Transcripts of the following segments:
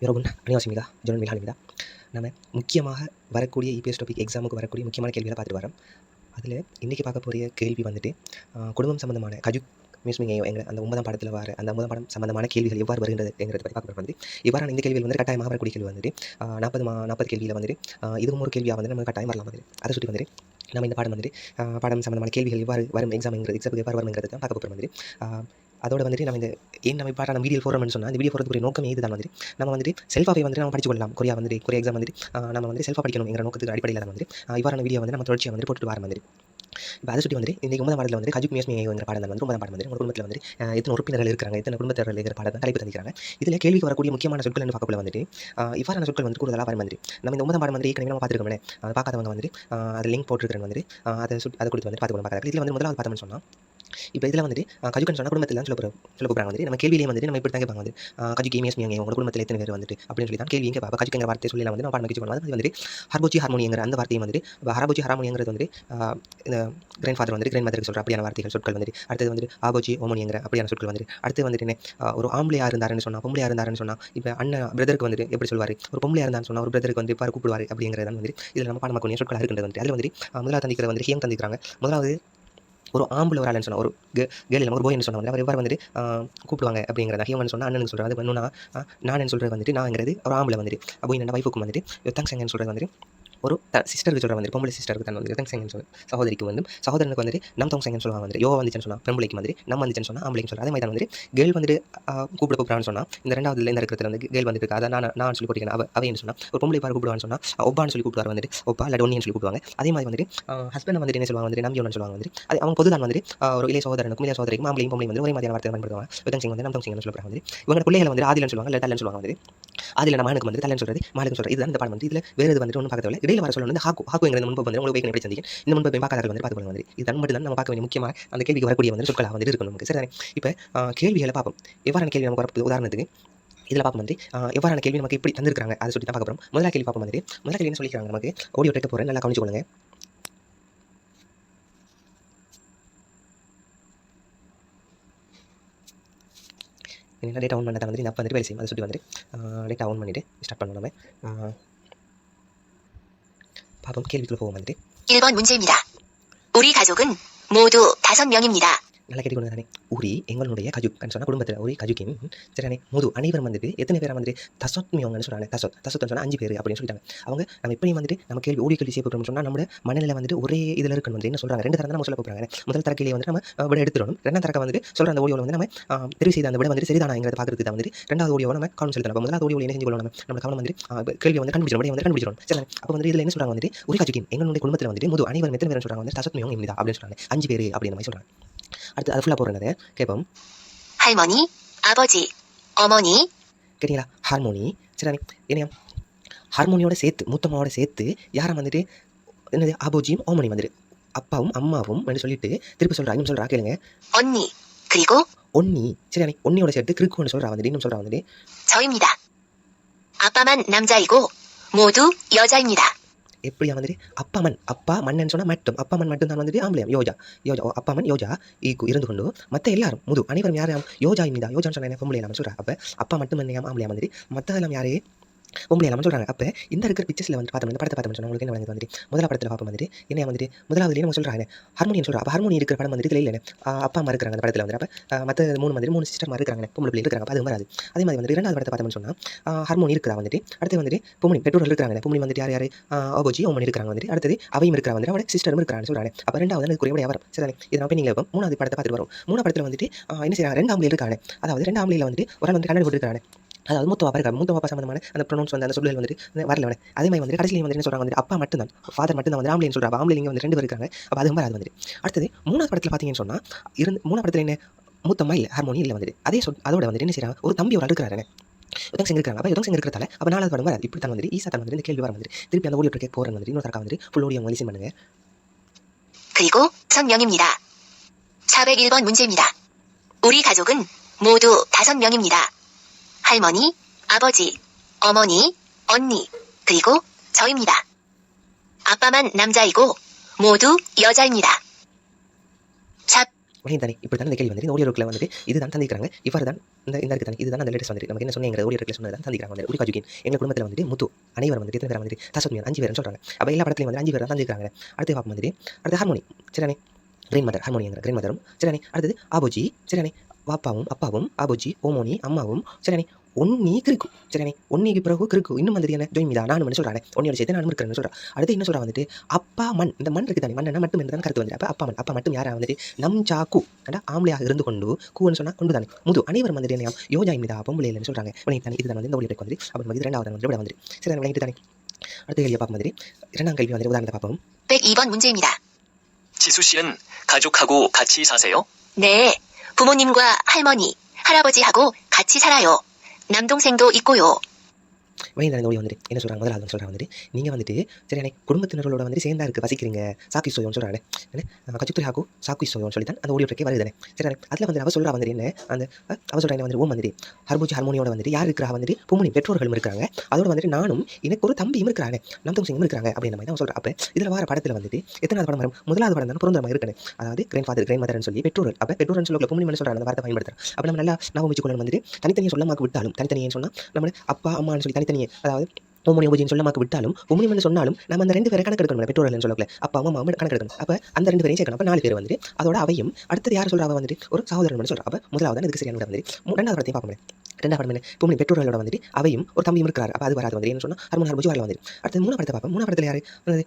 여러분 안녕하십니까. 저는 밀한입니다. நம்ம முக்கியமாக வரக்கூடிய இபிஎஸ் டாபிக் எக்ஸாமுக்கு வரக்கூடிய முக்கியமான கேள்விகளை பார்த்துட்டு வரோம். அதில் இன்றைக்கி பார்க்க போகிற கேள்வி வந்துட்டு குடும்பம் சம்மந்தமான கஜுக் மியூஸ்மிங் எங்கள் அந்த 9ஆம் பாடத்தில் வர அந்த 9ஆம் பாடம் சம்மந்தமான கேள்விகள் எவ்வாறு வருகின்றதுங்கிறத பற்றி பார்க்க வந்து இவ்வாறான இந்த கேள்விகள் வந்து கட்டாயமாக வரக்கூடிய கேள்வி வந்துட்டு 40 கேள்வியில் வந்துட்டு இதுவும் ஒரு கேள்வியாக வந்து நம்ம கட்டாயம் வரலாம். அதை சுற்றி வந்துட்டு நம்ம இந்த பாடம் வந்துட்டு பாடம் சம்மந்தமான கேள்விகள் எவ்வாறு வரும் எக்ஸாமுக்கு எவ்வாறு வருங்கிறது தான் பார்க்க போகிறோம். வந்துட்டு அதோட வந்துட்டு நம்ம இந்த நம்ம இப்போ நம்ம வீடியோ போகிறோம்னு சொன்னால் இந்த வீடியோ போகிறதுக்குரிய நோக்கம் இதுதான். வந்துட்டு நம்ம வந்துட்டு செல்ஃபாகவே வந்துட்டு நம்ம படிச்சு கொள்ளலாம். கொரியா எக்ஸாம் வந்துட்டு நம்ம வந்து செல்ஃபாக படிக்கணுங்கிற நோக்கத்துக்கு அடிப்படையில் தான் வந்துட்டு இவ்வாறான வீடியோ வந்து நம்ம தொடர்ச்சியாக வந்து போட்டுட்டு வர மாதிரி. இப்போ அதை சுற்றி வந்து இன்றைக்கி 9ஆம் பாடத்தில் வந்து கஜுக் மியூஸ்மிங்கிற பாடம் வந்து 9ஆம் பாடம் வந்து உங்கள் குடும்பத்தில் வந்து எத்தனை உறுப்பினர்கள் இருக்கிறாங்க, எத்தனை குடும்பத்தினர்கள் இருக்கிற பாடத்தை தலைப்பு தந்திக்கிறாங்க. இதில் கேள்விக்கு வரக்கூடிய முக்கியமான சொற்கள் என்று பார்க்கல வந்துட்டு இவ்வாறான சொற்கள் வந்து கூடுதலாக வர மாதிரி. நம்ம இந்த 9ஆம் பாடம் வந்து ஏற்கனவே நம்ம பார்த்துருக்கோம்ல, அதை பார்க்காதவங்க வந்துட்டு அது லிங்க் போட்டுருக்கிறேன் வந்துட்டு அதை கொடுத்து வந்து பார்த்துக்கணும். பார்க்குறாங்க. இதில் வந்து முதலாவது பார்த்தோம்னு சொன்னால் இப்போ இதில் வந்துட்டு கஜுக்குன்னு சொன்னால் குடும்பத்தில் தான் சொல்ல போகிறாங்க. வந்துட்டு நம்ம கேள்வியிலே வந்துட்டு நம்ம இப்படி தான் கேட்பாங்க. வந்து கஜுக்கு மியூஸ்மிங் உங்கள் குடும்பத்தில் எத்தனை பேர் வந்துட்டு அப்படின்னு சொல்லி தான் கேள்வி இங்கே பார்ப்போம். கஜுக்குங்கிற வார்த்தை சொல்லி வந்து நம்ம பாடம் வச்சு பண்ணுவோம். அது வந்துட்டு ஹர்போச்சி ஹார்மோனிங்கிற அந்த வார்த்தையும் வந்துட்டு ஹரபோச்சி ஹார்மோனிங்கிறது வந்துட்டு இந்த கிராண்ட் ஃபாதர் வந்துட்டு கிராண்ட் மதருக்கு சொல்கிற அப்படியான வார்த்தைகள் சொற்கள் வந்துட்டு அடுத்தது வந்துட்டு ஆபோச்சி ஓமோனிங்கிற அப்படியான சொற்கள் வந்துட்டு அடுத்து வந்துட்டு ஒரு ஆம்பளையாக இருந்தாருன்னு சொன்னால் பொம்பளையாக இருந்தாருன்னு சொன்னால் இப்போ அண்ணன் பிரதருக்கு வந்துட்டு எப்படி சொல்வார், ஒரு பொம்பளையாக இருந்தான்னு சொன்னால் ஒரு பிரதருக்கு வந்து இப்போ கூப்பிடுவார் அப்படிங்கிறத வந்துட்டு இதில் நம்ம பாடமாக்கூடிய சொற்களாக இருக்கின்றது. வந்துட்டு அதில் வந்துட்டு முதலாவது தந்திக்கிற வந்து ஹியம் தந்திக்கிறாங்க. முதலாவது ஒரு ஆம்பளை ஒரு ஆளுன்னு சொன்னால் ஒரு கேர்ள் ஒரு போய்னு சொன்னால் அவர் எவ்வாறு வந்துட்டு கூப்பிடுவாங்க அப்படிங்கிறத ஹியூமன் சொன்னால் அண்ணன் சொல்கிறது. அது இன்னும் நான் சொல்கிறது வந்துட்டு நான்ங்கிறது ஒரு ஆம்பளை வந்துட்டு அப்போ என்ன வைஃபுக்கும் வந்துட்டு யுத்தாங்சங்கன்னு சொல்கிறது வந்துட்டு ஒரு சிஸ்டருக்கு சொல்கிற வந்து பொம்பளை சிஸ்டருக்கு தான் வந்து யுத்தாங்சங்கன்னு சொல்லி சகோதரிக்கு வந்து சகோதரனுக்கு வந்துட்டு நம் தோங்சங்கன்னு சொல்லுவாங்க. வந்து யோ வந்துச்சுன்னு சொன்னால் பெம்பளைக்கு வந்து நம்ம வந்துச்சுன்னு சொன்னால் ஆம்பளைக்கு சொல்கிறது. அதே மாதிரி தான் வந்துட்டு கேர்ள் வந்துட்டு கூப்பிடுறான்னு சொன்னால் இந்த ரெண்டாவதுல இந்த இருக்கிறது வந்து கேர்ள் வந்துட்டு அதை நான் சொல்லி போட்டிருக்கேன் அவைன்னு சொன்னால் ஒரு பொம்பளை பாரு கூப்பிடுவான்னு சொன்னால் ஒப்பான்னு சொல்லி கூப்பிடுவார். வந்துட்டு ஒப்பா இல்லை ஒன்னின்னு சொல்லி கூப்பிடுவாங்க. அதே மாதிரி வந்துட்டு ஹஸ்பண்ட் வந்துட்டு என்ன சொல்லுவாங்க, வந்துட்டு நம்பியோன்னு சொல்லுவாங்க. வந்துட்டு அது அவங்க பொதுதான் வந்துட்டு ஒரு இளைய சகோதரனுக்கும் இளைய சகோதரிக்கும் ஆம்பளையும் பொம்பளையும் வந்து ஒரே மாதிரியான வார்த்தை பயன்படுத்துவாங்க. யுத்தாங்சங் வந்து நம் தோங்சங்கன்னு சொல்லுவாங்க. வந்து இவங்க பிள்ளைகளை வந்து ஆதிலன்னு சொல்லுவாங்க, இல்லை தல்லன்னு சொல்லுவாங்க. வந்து அதில் நம்ம மகனுக்கு வந்து தலன்னு சொல்கிறது, மகளுக்கு சொல்கிறது. இதுதான் இந்த பாடம் வந்து. இதில் வேறு இது வந்துட்டு ஒன்றும் பார்க்கவில்லை. இடையில வர சொல்ல வந்து ஹாக்குங்கிறது முன்பு வந்து உங்களுக்கு எப்படி செஞ்சீங்க இந்த முன்பு பார்க்காத வந்து பார்த்துக்கொள்ள வந்து இது தான் மட்டும் தான் நம்ம பார்க்க வேண்டிய முக்கியமாக அந்த கேள்விக்கு வரக்கூடிய வந்து சொற்களாக வந்து இருக்கணும் நமக்கு. சரி, இப்போ கேள்விகளை பார்ப்போம். எவ்வாறான கேள்வி நமக்கு வரப்போகுது உதாரணத்துக்கு இதில் பார்ப்போம். வந்து எவ்வாறான கேள்வி நமக்கு எப்படி தந்திருக்காங்க அதை சொல்லி தான் பார்க்க போகிறோம். முதல்ல கேள்வி பார்ப்போம். வந்து முதல்ல கேள்வி என்ன சொல்லிக்கிறாங்க, நமக்கு ஆடியோ கேட்க போகிறேன், நல்லா கவனிச்சு கொள்ளுங்க. என்ன டேட்டா ஆன் பண்ணால் வந்து இந்த அப்போ வந்துட்டு வேலை செய்யும். அதை சுற்றி வந்துட்டு டேட்டா ஆன் பண்ணிவிட்டு ஸ்டார்ட் பண்ணணும். நம்ம பார்ப்போம். கேள்விக்குள்ள போவோம். வந்துட்டு 1번 문제입니다. 우리 가족은 모두 5명입니다. நல்லா கேட்டுக்கொண்டு தானே உரி எங்களுடைய கஜுக் சொன்னால் குடும்பத்தில் ஒரு கஜுக்கின் சரிதானே முது அனைவரும் வந்துட்டு எத்தனை பேரை வந்துட்டு தசொத் மியோங்கன்னு சொல்கிறாங்க. தசொத்னு சொன்னால் 5 பேர் அப்படின்னு சொல்லிட்டாங்க. அவங்க நம்ம எப்படியும் வந்துட்டு நம்ம கேள்வி ஓடி கேள்வி செய்யப்படுறோம்னு சொன்னால் நம்ம மனநிலை வந்துட்டு ஒரே இதில் இருக்கணும். வந்து என்ன சொல்கிறாங்க, 2 தரம் தான் நம்ம சொல்ல போகிறாங்க. முதல் தர கேள்வி வந்து நம்ம விட எடுத்துடணும். 2ஆம் தரக்க வந்துட்டு சொல்கிற அந்த ஓடியோவில் வந்து நம்ம தெரிவு செய்த அந்த விட வந்துட்டு சரிதானாங்கிறத பார்க்குறது தான் வந்துட்டு 2வது ஓடியோவை நம்ம கவனம் செலுத்தணும். முதலாவது ஓடியோவில் என்ன செஞ்சு கொள்ளணும், நம்ம கவனம் வந்துட்டு கேள்வி வந்து கண்டுபிடிச்சிடும், விடையை வந்து கண்டுபிடிச்சிடும். சரி, அப்போ வந்து இதில் என்ன சொல்கிறாங்க, வந்துட்டு ஒரு கஜுக்கின் எங்களுடைய குடும்பத்தில் வந்துட்டு முது அனைவரும் எத்தனை பேர் சொல்கிறாங்க, வந்து தசொத் மியோங்க இம்மிதா அப்படின்னு சொல்கிறாங்க. 5 பேர் அப்படின்ற மாதிரி சொல்கிறாங்க. அடுத்து அது ஃபுல்லாக போகிறேன் கேட்போம். 할머니, 아버지, 어머니. கேட்டீங்களா, ஹார்மோனி. சரிதானே, என்னையா ஹார்மோனியோட சேர்த்து மூத்தம்மாவோட சேர்த்து யாரை வந்துட்டு என்னது ஆபோஜியும் ஓமனி வந்துட்டு அப்பாவும் அம்மாவும் என்று சொல்லிட்டு திருப்பி சொல்கிறா. இன்னும் சொல்கிறா கேளுங்க. 언니, 그리고 ஒன்னி. சரிதானே, ஒன்னியோட சேர்த்து கிறுக்குன்னு சொல்கிறா. வந்துட்டு இன்னும் சொல்கிறா. வந்துட்டு 저입니다. 아빠만 남자이고 모두 여자입니다. எப்படியா வந்துட்டு அப்பா மன்னன் சொன்னால் மட்டும் அப்பா மண் மட்டும் தான் வந்துட்டு ஆம்பளையாம் யோஜா அப்பா மண் யோஜா இருந்து கொண்டு மற்ற எல்லாரும் முது அனைவரும் யாரையாம் யோஜா இம்மிதா யோஜான்னு சொன்ன பொம்பளை இல்லாமல் சொல்கிறாங்க. அப்போ அப்பா மட்டும் மண்ணையாம் ஆம்பளையாம் வந்துட்டு மற்றதெல்லாம் யாரே பொம்பளை இல்லாமல் சொல்கிறாங்க. அப்போ இந்த இருக்கிற பிக்சர்ஸில் வந்து பார்த்தோம், இந்த படத்தை பார்த்தோம்னு சொன்னால் உங்களுக்கு என்ன வழங்குது, வந்துட்டு முதல் படத்தில் பார்ப்போம். வந்துட்டு என்ன வந்துட்டு முதலாவதுலேயே நம்ம சொல்கிறாங்க ஹார்மோனியன் சொல்கிறா. அப்போ ஹார்மோனி இருக்கிற படம் வந்துட்டு இல்லை அப்பா அம்மா இருக்கிறாங்க அந்த படத்தில் வந்து. அப்போ மற்ற 3 சிஸ்டர் இருக்கிறாங்க, பொம்பளை பிள்ளை இருக்கிறாங்க. அது வராது. அதே மாதிரி வந்து 2வது படத்தை பார்த்தோம்னு சொன்னால் ஹார்மோனி இருக்கிறா. வந்துட்டு அடுத்து வந்துட்டு பொம்மணி பெற்றோர்கள் இருக்கிறாங்க. பொம்மணி வந்துட்டு யார் ஆபோஜி ஓமனி இருக்கிறாங்க. வந்துட்டு அடுத்தது அவையும் இருக்கிறாங்க. வந்துட்டு அவட சிஸ்டரும் இருக்கிறாங்க சொல்கிறாங்க. அப்போ 2வது வந்து குறைய வரும். சரி, இது நம்ம நீங்கள் இப்போ 3வது படத்தை பார்த்துட்டு வரும். 3வது படத்தில் வந்துட்டு என்ன செய்யறாங்க, 2 ஆம்பளை இருக்காங்க. அதாவது 2 ஆம்பளையில் வந்துட்டு ஒரு ஆள் வந்து கண்ணாடி போட்டுருக்காங்க. அதாவது மூத்த பாப்பா சம்பந்தமான அந்த ப்ரொனவுன்ஸ் வந்து அந்த சொல்லுகள் வந்துட்டு வரல. அதே மாதிரி வந்து கடைசியில் வந்து என்ன சொல்கிறாங்க, வந்து அப்பா மட்டும்தான் ஃபாதர் மட்டும் தான் வந்து ஆம்பளைன்னு சொல்கிறாங்க. ஆம்பளை இங்கே வந்து 2 பேர் இருக்காங்க. அப்போ அது மாதிரி அது வந்துட்டு அடுத்தது 3வது படத்தில் பார்த்தீங்கன்னு சொன்னால் 3வது படத்தில் என்ன மூத்தம்மா இல்லை ஹார்மோனி இல்லை வந்துட்டு அதோட வந்துட்டு என்ன செய்யறாங்க, ஒரு தம்பி ஒரு இருக்கிறாங்க யுத்தாங்சங் இருக்கிறாங்க. அப்போ யுத்தாங்சங் இருக்கிறதால அப்போ 4வது படம் வராது. இப்படி தான் வந்துட்டு ஈஸா தான் வந்து இந்த கேள்வி வர வந்துட்டு திருப்பி அந்த ஓடியோ கேட்க போகிறேன். வந்துட்டு இன்னொரு தரக்கா வந்துட்டு ஃபுல் ஓடியோ லிசன் பண்ணுங்க. 그리고 5명입니다. 401번 문제입니다. 우리 가족은 모두 5명입니다. 할머니, 아버지, 어머니, 언니, 그리고 저입니다. 아빠만 남자이고 모두 여자입니다. உடனே தானே இப்படி தானே இந்த கேள்வி வந்து இந்த ஆடியோ இருக்குள்ள வந்துட்டு இதுதான் தந்திக்கிறாங்க இவர் தான் இந்த இருக்கு தானே இதுதான் அந்த லேட்டஸ்ட் வந்துட்டு நமக்கு என்ன சொன்னீங்க ஆடியோ இருக்குள்ள சொன்னதான் தந்திக்கிறாங்க வந்து உரி கஜுகின் எங்கள் குடும்பத்தில் வந்துட்டு முத்து அனைவரும் வந்துட்டு எத்தனை பேர் வந்துட்டு தசத்மியன் 5 பேர்னு சொல்கிறாங்க அப்போ எல்லா படத்துலையும் வந்து 5 பேர் தான் தந்திக்கிறாங்க அடுத்து பார்க்கும் வந்துட்டு அடுத்து ஹார்மோனி சரிதானே கிரேன் மதர் ஹார்மோனிங்கிற கிரேன் மதரும் சரிதானே அடுத்தது ஆபோஜி சரிதானே வாப்பாவும் அப்பாவும் ஆபோஜி ஓமோனி அம்மாவும் சரிதானே ஒன்னி கிருக்கு சரிதானே ஒன்னிக்கு பிறகு கிருக்கு இன்னும் வந்துட்டு என்ன ஜோய்மிதா நானும் சொல்கிறாங்க ஒன்னியோட சேர்த்து நானும் இருக்கிறேன்னு சொல்கிறேன் அடுத்து என்ன சொல்கிறா வந்துட்டு அப்பா மண் இந்த மண் இருக்குது தானே மண்ணா மட்டும் என்று தான் கருத்து வந்து அப்போ அப்பா மட்டும் யாரா வந்துட்டு நம் சாக்கு கண்டா ஆம்பளையாக இருந்து கொண்டு கூன்னு சொன்னால் கொண்டு தானே முது அனைவரும் வந்துட்டு என்ன யோஜாய்மிதா பொம்பளை இல்லைன்னு சொல்கிறாங்க தானே இதுதான் வந்து இந்த ஒளி வந்து அப்போ வந்து ரெண்டாவது வந்து விட வந்துட்டு சரி விளையாட்டு தானே அடுத்த கேள்வியை பார்க்கும் மாதிரி இரண்டாம் கேள்வி வந்து உதாரணத்தை பார்ப்போம் 102번 문제입니다. 지수 씨는 가족하고 같이 사세요? 네. 부모님과 할머니, 할아버지하고 같이 살아요. 남동생도 있고요. வழிந்தான நோய் வந்துட்டு என்ன சொல்கிறாங்க முதலாவது சொல்கிறாங்க வந்துட்டு நீங்கள் வந்துட்டு சரியானே குடும்பத்தினர்களோட வந்துட்டு சேர்ந்தா இருக்குது வசிக்கிறீங்க சாக்கி சோயோன்னு சொல்கிறாங்க என்ன கச்சுத்துறை ஹாக்கு சாக்கி சோயோன்னு சொல்லி தான் அந்த ஓடியோ ட்ரெக்கே வருதுனே சரியானே அதில் வந்து அவ சொல்கிறா வந்துட்டு என்ன அந்த அவ சொல்கிறா வந்துட்டு ஓம் வந்துட்டு ஹர்பூஜி ஹார்மோனியோட வந்துட்டு யார் இருக்கிறா வந்துட்டு பூமணி பெற்றோர்களும் இருக்கிறாங்க அதோட வந்துட்டு நானும் எனக்கு ஒரு தம்பியும் இருக்கிறாங்க நம்தம் சிங்கும் இருக்கிறாங்க அப்படின்ற மாதிரி தான் சொல்கிறேன் அப்போ இதில் வர படத்தில் வந்துட்டு எத்தனாவது படம் வரும் முதலாவது படம் தான் பொருந்தமாக இருக்கணும் அதாவது கிரேன் ஃபாதர் கிரேன் மதர்னு சொல்லி பெற்றோர்கள் அப்போ பெற்றோர்னு சொல்லி பூமணி பண்ணி சொல்கிறாங்க அந்த வார்த்தை பயன்படுத்துகிறேன் அப்போ நம்ம நல்லா நான் வச்சுக்கொள்ள வந்துட்டு தனித்தனியை சொல்லமாக்கு விட்டாலும் தனித்தனியே சொன்னால் நம்ம அப்பா அம்மான்னு சொல்லி தனித்தனியே அதாவது ஓமோனி ஓஜின்னு சொல்லமாக்கு விட்டாலும் உமனிமன்னு சொன்னாலும் நம்ம அந்த 2 பேரை கணக்கு எடுக்கணும் பெற்றோர்கள் சொல்லல அப்பா அம்மா கணக்கு எடுக்கணும் அப்போ அந்த 2 பேரையும் சேர்க்கணும் அப்போ 4 பேர் வந்துட்டு அதோட அவையும் அடுத்தது யார் சொல்கிறா வந்துட்டு ஒரு சகோதரன் சொல்கிறா அப்போ முதலாவது இதுக்கு சரியான வந்து ரெண்டாவது படத்தையும் பார்க்க முடியும் ரெண்டாவது படம் என்ன பூமணி பெற்றோர்களோட வந்துட்டு அவையும் ஒரு தம்பியும் இருக்கிறார் அப்போ அது வராது வந்து என்ன சொன்னால் ஹர்மோஜி வரல வந்துட்டு அடுத்து 3 படத்தை பார்ப்போம் 3 படத்தில் யார் வந்து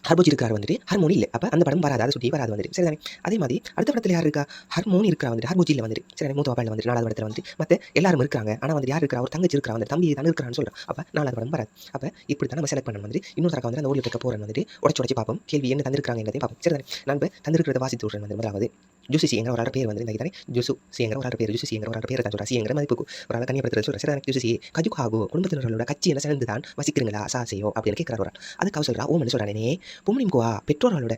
ஹர்போஜி இருக்கிறார் வந்துட்டு ஹார்மோனி இல்லை அப்போ அந்த படம் வராது அதை சுற்றி வராது வந்துட்டு சரிதானே அதே மாதிரி அடுத்த படத்தில் யார் இருக்கா ஹார்மோனி இருக்கிறா வந்துட்டு ஹர்போஜியில் வந்துட்டு சரி மூத்த பாப்பாயில் வந்துட்டு 4வது படத்தில் வந்துட்டு மற்ற எல்லாரும் இருக்காங்க ஆனால் வந்து யார் இருக்கிறா ஒரு தங்கச்சி இருக்கிறா வந்து தம்பி தான் இருக்கிறான்னு சொல்கிறேன் அப்போ 4வது படம் வராது அப்போ இப்படி தான் நம்ம செலக்ட் பண்ண வந்துட்டு இன்னொரு தரக்க வந்து அந்த ஓடியோ ட்ரெக்க போகிறேன் வந்துட்டு உடச்சு பார்ப்போம் கேள்வி என்ன தந்திருக்காங்க என்னதையும் பார்ப்போம் சரிதானே நான் இப்போ தந்திருக்கிறத வாசித்து விட்றேன் வந்து முதலாவது ஜூசி சிங்கிற ஒரு பேர் வந்து இந்த ஜூசு சிங்கிற ஒரு பேர் ஜூசி சிங்கிற ஒரு பேர் தான் சொல்கிறேன் சிங்கிற மதிப்புக்கு ஒரு ஆள் கண்ணியப்படுத்துறது சொல்கிறேன் சரிதானே ஜூசி கஜுக் ஆகோ குடும்பத்தினர்களோட கட்சி என்ன சேர்ந்து தான் வசிக்கிறீங்களா சாசையோ அப்படின்னு கேட்குறாரு ஒரு ஆள் அதுக்கு அவ சொல்கிறா ஓமன்னு சொல்கிறானே பூமணிம் குவா பெற்றோர்களோட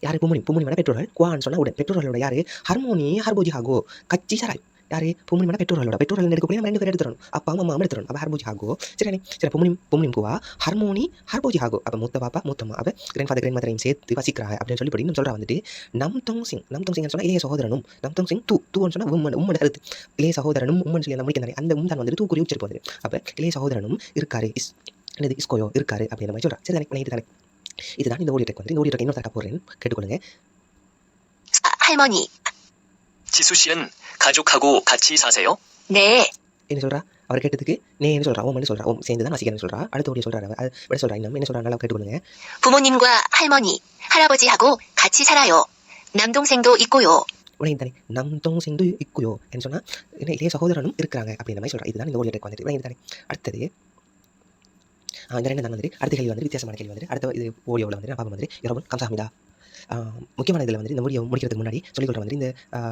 யார் பூமணி வேணா பெற்றோர்கள் குவான்னு சொன்னால் உடன் பெற்றோர்களோட யார் ஹர்மோனி ஹர்போஜி ஆகோ கட்சி சராய் யார் பூமணி வேணா பெற்றோர்கள் எடுக்கக்கூடிய நம்ம 2 பேர் எடுத்துடணும் அப்பா அம்மா எடுத்துடணும் அப்போ ஹர்போஜி ஆகோ சரி சரி பூமணி குவா ஹர்மோனி ஹர்போஜி ஆகோ அப்போ மூத்த பாப்பா மூத்தம்மா அப்போ கிரேன் ஃபாதர் கிரேன் மதரையும் சேர்த்து வசிக்கிறாங்க அப்படின்னு சொல்லி இன்னும் சொல்கிறா வந்துட்டு நம்தோங் சிங் சொன்னால் இளைய சகோதரனும் நம்தோங் சிங் தூன்னு சொன்னால் உம்மன் கருத்து இளைய சகோதரனும் உம்மன் சொல்லி அந்த முடிக்கிறாங்க அந்த தான் வந்துட்டு தூக்குறி உச்சரிப்பு வந்துட்டு அப்போ இளைய சகோதரனும் இருக்காரு என்னது இஸ்கோயோ இருக்காரு அப்படின்ற மாதிரி சொல்கிறா சரி தானே தானே இதுதான் இந்த ஓடியோ ட்ரெக் வந்து இந்த ஓடியோ ட்ரெக் இன்னொரு தரக்க போகிறேன் கேட்டுக்கொள்ளுங்க 할머니. 지수 씨는 가족하고 같이 사세요? 네. என்ன சொல்கிறா அவர் கேட்டதுக்கு நீ என்ன சொல்கிறா ஓம் சொல்கிறா ஓம் சேர்ந்து தான் வசிக்கிறேன்னு சொல்கிறா அடுத்த ஓடியோ சொல்கிறாரு அது விட சொல்கிறா இன்னும் என்ன சொல்கிறா நல்லா கேட்டுக்கொள்ளுங்க 부모님과 할머니, 할아버지하고 같이 살아요. 남동생도 있고요. உடனே தானே நம்தோங் சிந்து இக்குயோ என்று சொன்னால் என்ன இளைய சகோதரனும் இருக்கிறாங்க அப்படின்ற மாதிரி சொல்கிறா இதுதான் இந்த ஓடியோ ட்ரெக் வந்துட்டு உடனே தானே அடுத்தது இந்த 2 தான் வந்துட்டு அடுத்த கேள்வி வந்து வித்தியாசமான கேள்வி வந்துட்டு அடுத்த இது ஓடியோவில் வந்துட்டு நான் பார்க்க வந்துட்டு யரோபன் கம்சாமிதா முக்கியமான இதில் வந்து இந்த வீடியோ முடிக்கிறதுக்கு முன்னாடி சொல்லிக்கொள்கிற வந்து இந்த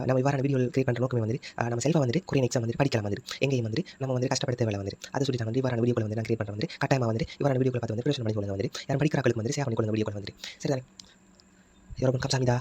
நம்ம இவ்வாறான வீடியோ கிரியேட் பண்ணுற நோக்கமே வந்து நம்ம செல்ஃபாக வந்து கொரியன் எக்ஸாம் வந்து படிக்கலாம் வந்து எங்கேயும் வந்து நம்ம வந்து கஷ்டப்படுத்த வேலை வந்து அதை சொல்லி வந்து இவ்வாறான வீடியோக்களை வந்து நான் கிரியேட் பண்ணுற வந்து கட்டாயமாக வந்து இவ்வாறான வீடியோக்களை பார்த்து வந்து பிரச்சனை பண்ணி கொள்ளுங்க வந்து யாரும் படிக்கிறாங்களுக்கு வந்து சேவ் பண்ணி கொள்ளுங்க வீடியோக்கள் வந்து சரிதானே யரோபன் கம்சாமிதா